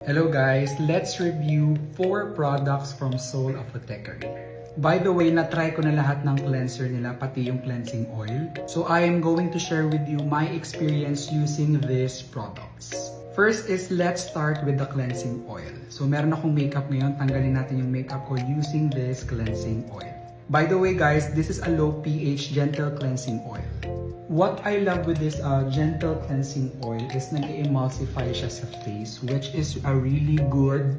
Hello guys, let's review 4 products from Soul Apothecary. By the way, na-try ko na lahat ng cleanser nila, pati yung cleansing oil. So I am going to share with you my experience using these products. First is, let's start with the cleansing oil. So meron akong makeup ngayon, tanggalin natin yung makeup ko using this cleansing oil. By the way guys, this is a low pH gentle cleansing oil. What I love with this gentle cleansing oil is nag-emulsify siya sa face, which is a really good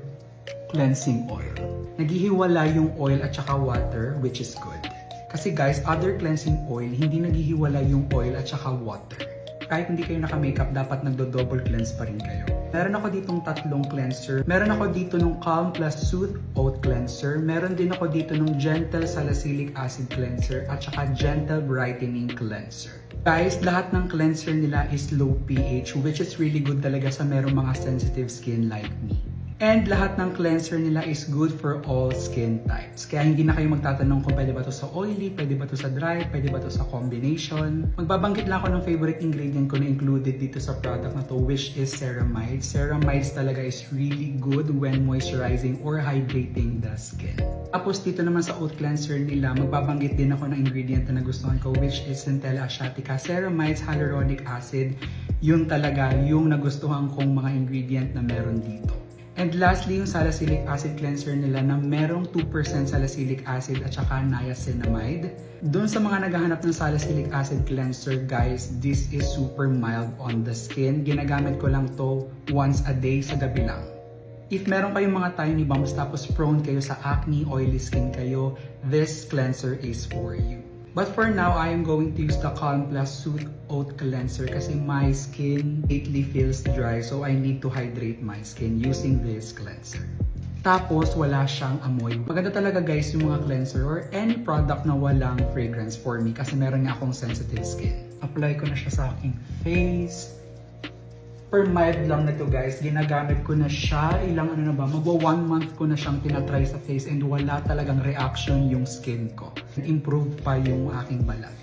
cleansing oil. Naghihiwala yung oil at saka water, which is good. Kasi guys, other cleansing oil, hindi naghihiwala yung oil at saka water. Kahit hindi kayo naka-makeup, dapat nagdo-double cleanse pa rin kayo. Meron ako ditong tatlong cleanser. Meron ako dito ng Calm Plus Soothe Oat Cleanser. Meron din ako dito ng Gentle Salicylic Acid Cleanser at saka Gentle Brightening Cleanser. Guys, lahat ng cleanser nila is low pH, which is really good talaga sa merong mga sensitive skin like me. And lahat ng cleanser nila is good for all skin types. Kaya hindi na kayo magtatanong kung pwede ba to sa oily, pwede ba to sa dry, pwede ba to sa combination. Magbabanggit lang ako ng favorite ingredient ko na included dito sa product na to, which is ceramides. Ceramides talaga is really good when moisturizing or hydrating the skin. Tapos dito naman sa oat cleanser nila, magbabanggit din ako ng ingredient na nagustuhan ko, which is Centella asiatica, ceramides, hyaluronic acid. Yun talaga yung nagustuhan kong mga ingredient na meron dito. And lastly, yung salicylic acid cleanser nila na merong 2% salicylic acid at saka niacinamide. Doon sa mga naghahanap ng salicylic acid cleanser, guys, this is super mild on the skin. Ginagamit ko lang to once a day sa gabi lang. If meron kayong mga tiny bumps tapos prone kayo sa acne, oily skin kayo, this cleanser is for you. But for now, I am going to use the Calm Plus Soothe Oat Cleanser kasi my skin lately feels dry, so I need to hydrate my skin using this cleanser. Tapos, wala siyang amoy. Maganda talaga guys yung mga cleanser or any product na walang fragrance for me kasi meron nga akong sensitive skin. Apply ko na siya sa aking face. Per mild lang na to guys, ginagamit ko na siya, magwa 1 month ko na siyang tinatry sa face and wala talagang reaction yung skin ko. Improve pa yung aking balat.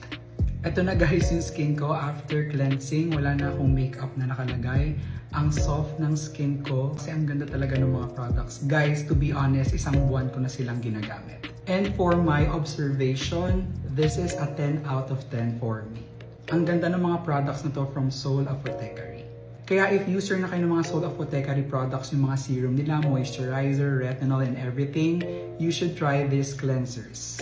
Ito na guys yung skin ko after cleansing, wala na akong makeup na nakalagay. Ang soft ng skin ko kasi ang ganda talaga ng mga products. Guys, to be honest, 1 buwan ko na silang ginagamit. And for my observation, this is a 10 out of 10 for me. Ang ganda ng mga products na to from Soul Apothecary. Kaya if user na kayo ng mga Soul Apothecary products, yung mga serum nila, moisturizer, retinol, and everything, you should try these cleansers.